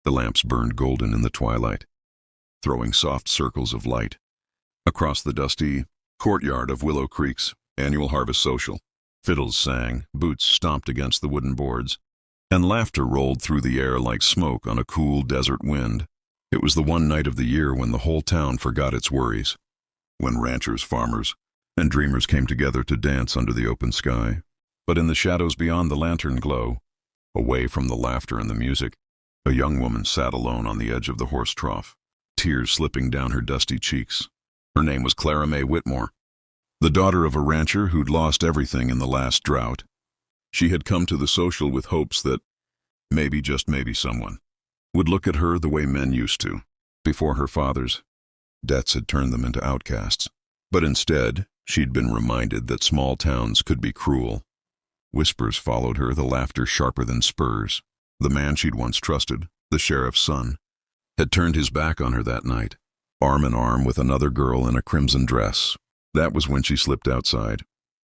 The lamps burned golden in the twilight, throwing soft circles of light across the dusty courtyard of Willow Creek's annual harvest social. Fiddles sang, boots stomped against the wooden boards, and laughter rolled through the air like smoke on a cool desert wind. It was the one night of the year when the whole town forgot its worries, when ranchers, farmers, and dreamers came together to dance under the open sky. But in the shadows beyond the lantern glow, away from the laughter and the music, a young woman sat alone on the edge of the horse trough, tears slipping down her dusty cheeks. Her name was Clara May Whitmore, the daughter of a rancher who'd lost everything in the last drought. She had come to the social with hopes that maybe, just maybe, someone would look at her the way men used to, before her fathers' debts had turned them into outcasts. But instead, she'd been reminded that small towns could be cruel. Whispers followed her, the laughter sharper than spurs. The man she'd once trusted, the sheriff's son, had turned his back on her that night, arm in arm with another girl in a crimson dress. That was when she slipped outside,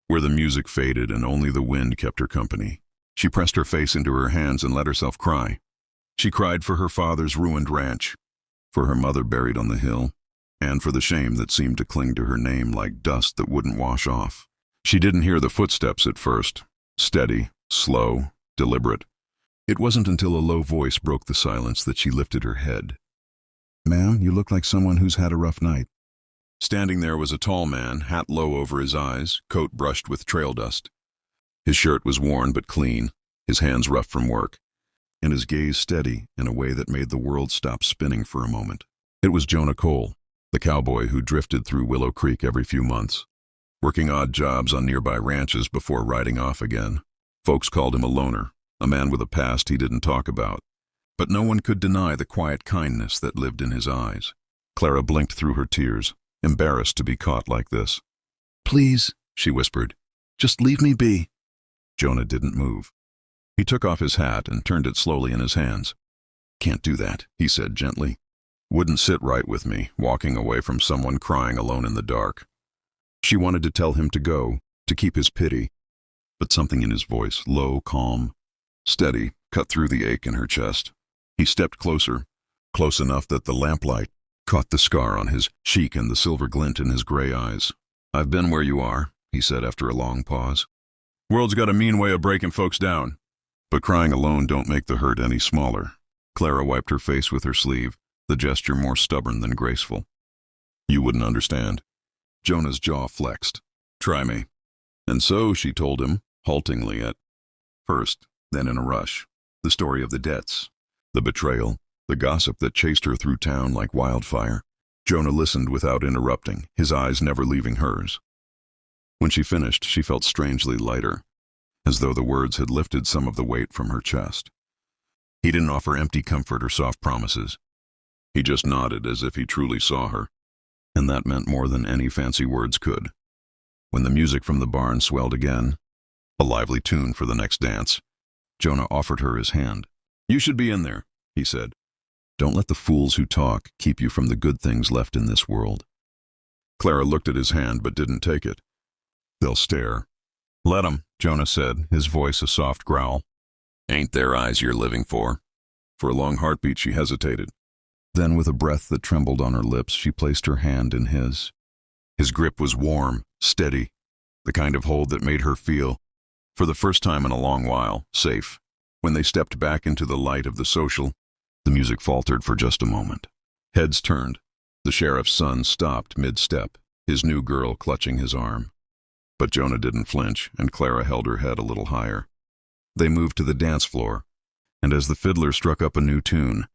where the music faded and only the wind kept her company. She pressed her face into her hands and let herself cry. She cried for her father's ruined ranch, for her mother buried on the hill, and for the shame that seemed to cling to her name like dust that wouldn't wash off. She didn't hear the footsteps at first, steady, slow, deliberate. It wasn't until a low voice broke the silence that she lifted her head. "Ma'am, you look like someone who's had a rough night." Standing there was a tall man, hat low over his eyes, coat brushed with trail dust. His shirt was worn but clean, his hands rough from work, and his gaze steady in a way that made the world stop spinning for a moment. It was Jonah Cole, the cowboy who drifted through Willow Creek every few months, working odd jobs on nearby ranches before riding off again. Folks called him a loner, a man with a past he didn't talk about, but no one could deny the quiet kindness that lived in his eyes. Clara blinked through her tears, embarrassed to be caught like this. "Please," she whispered, "just leave me be." Jonah didn't move. He took off his hat and turned it slowly in his hands. "Can't do that," he said gently. "Wouldn't sit right with me, walking away from someone crying alone in the dark." She wanted to tell him to go, to keep his pity, but something in his voice, low, calm, steady, cut through the ache in her chest. He stepped closer, close enough that the lamplight caught the scar on his cheek and the silver glint in his gray eyes. "I've been where you are," he said after a long pause. "World's got a mean way of breaking folks down. But crying alone don't make the hurt any smaller." Clara wiped her face with her sleeve, the gesture more stubborn than graceful. "You wouldn't understand." Jonah's jaw flexed. "Try me." And so she told him, haltingly at first, then in a rush, the story of the debts, the betrayal, the gossip that chased her through town like wildfire. Jonah listened without interrupting, his eyes never leaving hers. When she finished, she felt strangely lighter, as though the words had lifted some of the weight from her chest. He didn't offer empty comfort or soft promises. He just nodded as if he truly saw her, and that meant more than any fancy words could. When the music from the barn swelled again, a lively tune for the next dance, Jonah offered her his hand. "You should be in there," he said. "Don't let the fools who talk keep you from the good things left in this world." Clara looked at his hand but didn't take it. "They'll stare." "Let 'em," Jonah said, his voice a soft growl. "Ain't there eyes you're living for?" For a long heartbeat she hesitated. Then with a breath that trembled on her lips, she placed her hand in his. His grip was warm, steady, the kind of hold that made her feel, for the first time in a long while, safe. When they stepped back into the light of the social, the music faltered for just a moment. Heads turned. The sheriff's son stopped mid-step, his new girl clutching his arm. But Jonah didn't flinch, and Clara held her head a little higher. They moved to the dance floor, and as the fiddler struck up a new tune,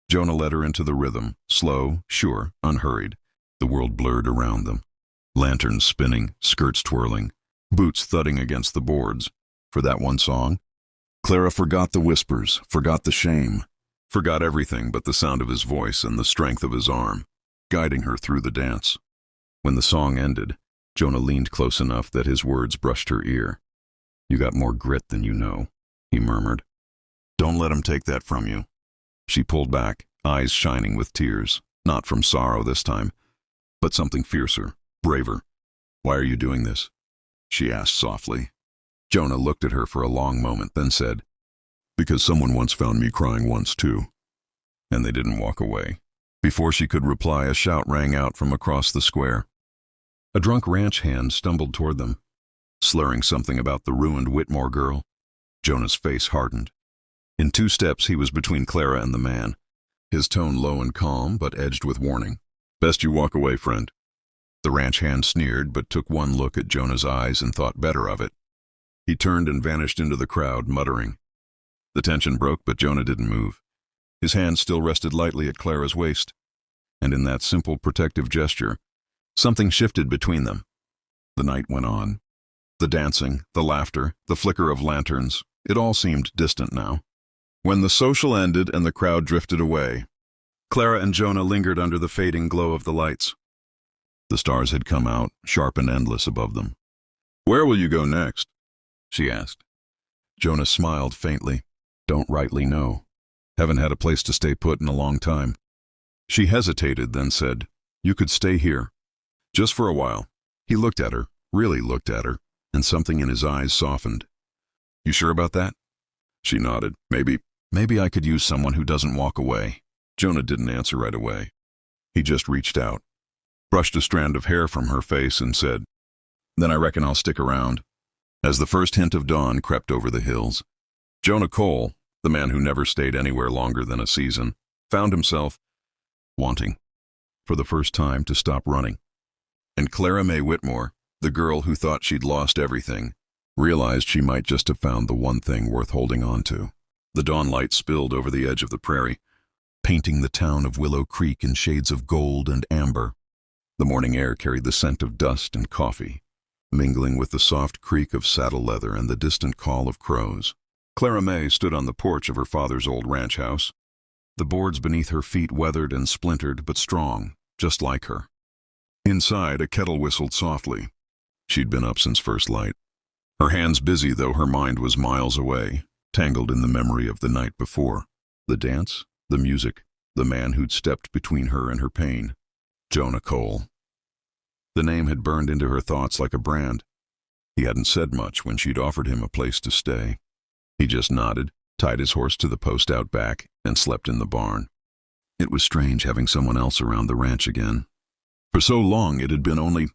Jonah led her into the rhythm, slow, sure, unhurried. The world blurred around them. Lanterns spinning, skirts twirling, boots thudding against the boards. For that one song, Clara forgot the whispers, forgot the shame, forgot everything but the sound of his voice and the strength of his arm, guiding her through the dance. When the song ended, Jonah leaned close enough that his words brushed her ear. "You got more grit than you know," he murmured. "Don't let him take that from you." She pulled back, eyes shining with tears, not from sorrow this time, but something fiercer, braver. "Why are you doing this?" she asked softly. Jonah looked at her for a long moment, then said, "Because someone once found me crying once too." and they didn't walk away. Before she could reply, a shout rang out from across the square. A drunk ranch hand stumbled toward them, slurring something about the ruined Whitmore girl. Jonah's face hardened. In 2 steps, he was between Clara and the man, his tone low and calm, but edged with warning. "Best you walk away, friend." The ranch hand sneered, but took one look at Jonah's eyes and thought better of it. He turned and vanished into the crowd, muttering. The tension broke, but Jonah didn't move. His hand still rested lightly at Clara's waist, and in that simple protective gesture, something shifted between them. The night went on. The dancing, the laughter, the flicker of lanterns, it all seemed distant now. When the social ended and the crowd drifted away, Clara and Jonah lingered under the fading glow of the lights. The stars had come out, sharp and endless above them. "Where will you go next?" she asked. Jonah smiled faintly. "Don't rightly know. Haven't had a place to stay put in a long time." She hesitated, then said, "You could stay here. Just for a while." He looked at her, really looked at her, and something in his eyes softened. "You sure about that?" She nodded. Maybe I could use someone who doesn't walk away." Jonah didn't answer right away. He just reached out, brushed a strand of hair from her face, and said, "Then I reckon I'll stick around." As the first hint of dawn crept over the hills, Jonah Cole, the man who never stayed anywhere longer than a season, found himself wanting, for the first time, to stop running. And Clara May Whitmore, the girl who thought she'd lost everything, realized she might just have found the one thing worth holding on to. The dawn light spilled over the edge of the prairie, painting the town of Willow Creek in shades of gold and amber. The morning air carried the scent of dust and coffee, mingling with the soft creak of saddle leather and the distant call of crows. Clara May stood on the porch of her father's old ranch house, the boards beneath her feet weathered and splintered but strong, just like her. Inside, a kettle whistled softly. She'd been up since first light. Her hands busy, though her mind was miles away, tangled in the memory of the night before. The dance, the music, the man who'd stepped between her and her pain. Jonah Cole. The name had burned into her thoughts like a brand. He hadn't said much when she'd offered him a place to stay. He just nodded, tied his horse to the post out back, and slept in the barn. It was strange having someone else around the ranch again. For so long it had been only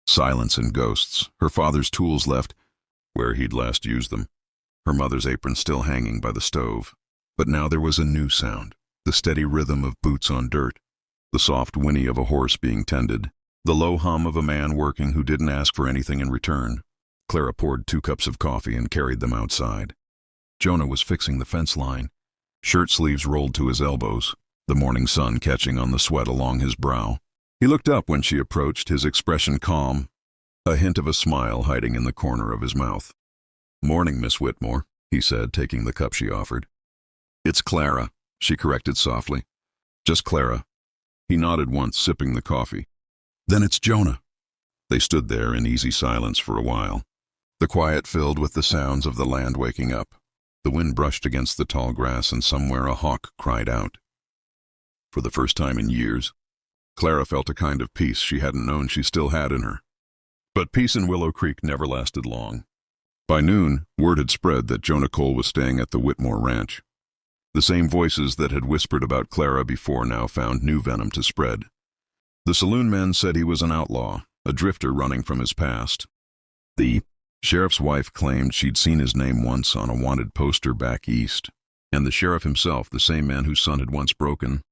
silence and ghosts, her father's tools left where he'd last used them, her mother's apron still hanging by the stove. But now there was a new sound, the steady rhythm of boots on dirt, the soft whinny of a horse being tended, the low hum of a man working who didn't ask for anything in return. Clara poured 2 cups of coffee and carried them outside. Jonah was fixing the fence line, shirt sleeves rolled to his elbows, the morning sun catching on the sweat along his brow. He looked up when she approached, his expression calm, a hint of a smile hiding in the corner of his mouth. "Morning, Miss Whitmore," he said, taking the cup she offered. "It's Clara," she corrected softly. "Just Clara." He nodded once, sipping the coffee. "Then it's Jonah." They stood there in easy silence for a while, the quiet filled with the sounds of the land waking up. The wind brushed against the tall grass, and somewhere a hawk cried out. For the first time in years, Clara felt a kind of peace she hadn't known she still had in her. But peace in Willow Creek never lasted long. By noon, word had spread that Jonah Cole was staying at the Whitmore Ranch. The same voices that had whispered about Clara before now found new venom to spread. The saloon men said he was an outlaw, a drifter running from his past. The sheriff's wife claimed she'd seen his name once on a wanted poster back east, and the sheriff himself, the same man whose son had once broken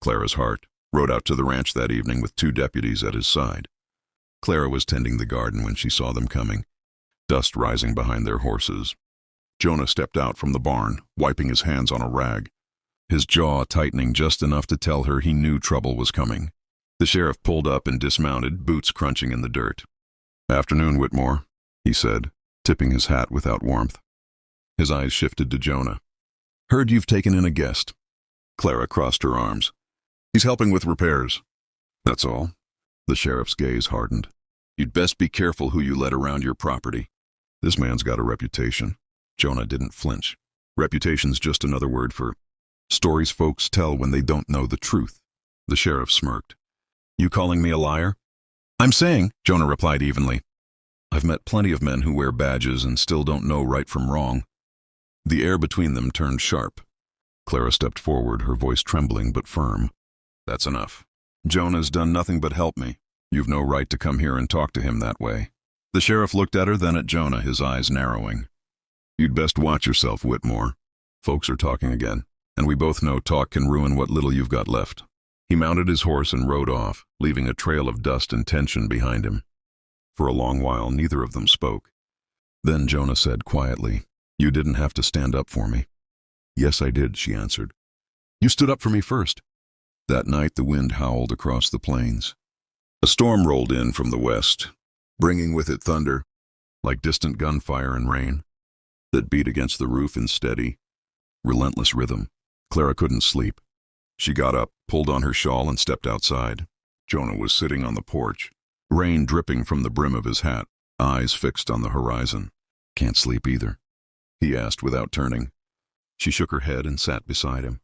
Clara's heart, rode out to the ranch that evening with 2 deputies at his side. Clara was tending the garden when she saw them coming, dust rising behind their horses. Jonah stepped out from the barn, wiping his hands on a rag, his jaw tightening just enough to tell her he knew trouble was coming. The sheriff pulled up and dismounted, boots crunching in the dirt. "Afternoon, Whitmore," he said, tipping his hat without warmth. His eyes shifted to Jonah. "Heard you've taken in a guest." Clara crossed her arms. "He's helping with repairs." "That's all." The sheriff's gaze hardened. "You'd best be careful who you let around your property. This man's got a reputation." Jonah didn't flinch. Reputation's just another word for stories folks tell when they don't know the truth. The sheriff smirked. "You calling me a liar?" "I'm saying," Jonah replied evenly, "I've met plenty of men who wear badges and still don't know right from wrong." The air between them turned sharp. Clara stepped forward, her voice trembling but firm. That's enough. Jonah's done nothing but help me. You've no right to come here and talk to him that way. The sheriff looked at her, then at Jonah, his eyes narrowing. You'd best watch yourself, Whitmore. Folks are talking again, and we both know talk can ruin what little you've got left. He mounted his horse and rode off, leaving a trail of dust and tension behind him. For a long while, neither of them spoke. Then Jonah said quietly, You didn't have to stand up for me. Yes, I did, she answered. You stood up for me first. That night the wind howled across the plains. A storm rolled in from the west, bringing with it thunder, like distant gunfire and rain, that beat against the roof in steady, relentless rhythm. Clara couldn't sleep. She got up, pulled on her shawl, and stepped outside. Jonah was sitting on the porch, rain dripping from the brim of his hat, eyes fixed on the horizon. Can't sleep either, he asked without turning. She shook her head and sat beside him.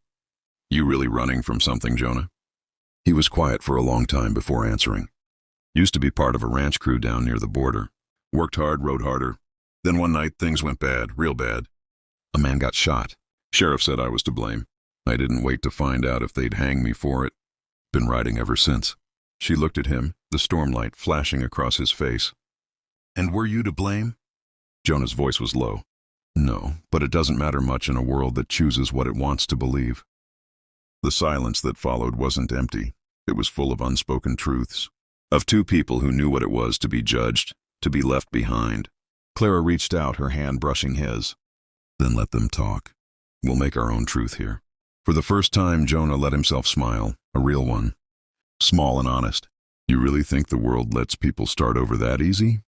You really running from something, Jonah? He was quiet for a long time before answering. Used to be part of a ranch crew down near the border. Worked hard, rode harder. Then one night things went bad, real bad. A man got shot. Sheriff said I was to blame. I didn't wait to find out if they'd hang me for it. Been riding ever since. She looked at him, the stormlight flashing across his face. And were you to blame? Jonah's voice was low. No, but it doesn't matter much in a world that chooses what it wants to believe. The silence that followed wasn't empty. It was full of unspoken truths. Of two people who knew what it was to be judged, to be left behind. Clara reached out, her hand brushing his. Then let them talk. We'll make our own truth here. For the first time, Jonah let himself smile, a real one. Small and honest. You really think the world lets people start over that easy?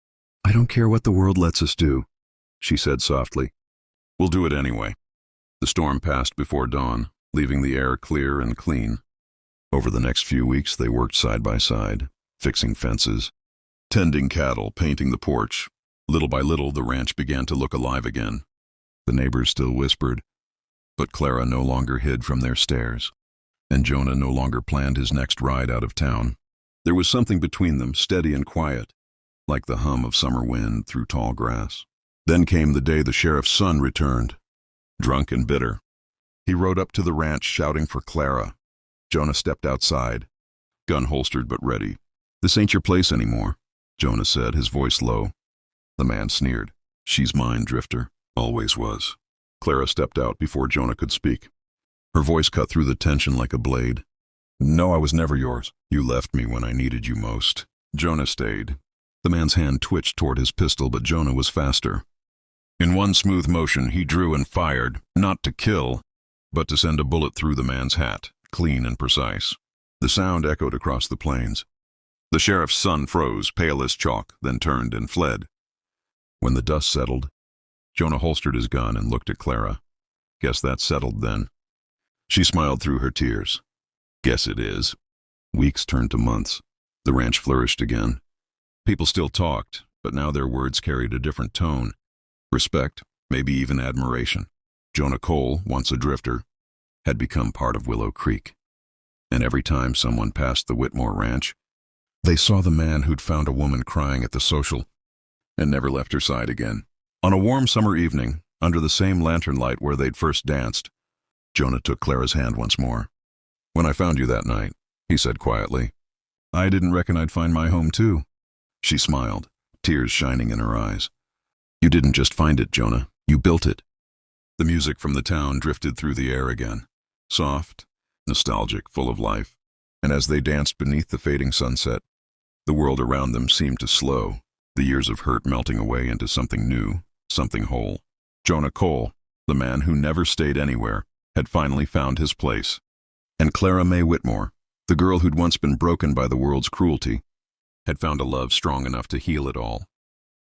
I don't care what the world lets us do, she said softly. We'll do it anyway. The storm passed before dawn, leaving the air clear and clean. Over the next few weeks, they worked side by side, fixing fences, tending cattle, painting the porch. Little by little, the ranch began to look alive again. The neighbors still whispered, but Clara no longer hid from their stares, and Jonah no longer planned his next ride out of town. There was something between them, steady and quiet, like the hum of summer wind through tall grass. Then came the day the sheriff's son returned, drunk and bitter. He rode up to the ranch shouting for Clara. Jonah stepped outside, gun holstered but ready. This ain't your place anymore, Jonah said, his voice low. The man sneered. She's mine, Drifter. Always was. Clara stepped out before Jonah could speak. Her voice cut through the tension like a blade. No, I was never yours. You left me when I needed you most. Jonah stayed. The man's hand twitched toward his pistol, but Jonah was faster. In one smooth motion, he drew and fired, not to kill, but to send a bullet through the man's hat, clean and precise. The sound echoed across the plains. The sheriff's son froze, pale as chalk, then turned and fled. When the dust settled, Jonah holstered his gun and looked at Clara. Guess that's settled then. She smiled through her tears. Guess it is. Weeks turned to months. The ranch flourished again. People still talked, but now their words carried a different tone. Respect, maybe even admiration. Jonah Cole, once a drifter, had become part of Willow Creek. And every time someone passed the Whitmore ranch, they saw the man who'd found a woman crying at the social and never left her side again. On a warm summer evening, under the same lantern light where they'd first danced, Jonah took Clara's hand once more. When I found you that night, he said quietly, I didn't reckon I'd find my home too. She smiled, tears shining in her eyes. You didn't just find it, Jonah. You built it. The music from the town drifted through the air again, soft, nostalgic, full of life. And as they danced beneath the fading sunset, the world around them seemed to slow, the years of hurt melting away into something new, something whole. Jonah Cole, the man who never stayed anywhere, had finally found his place. And Clara May Whitmore, the girl who'd once been broken by the world's cruelty, had found a love strong enough to heal it all.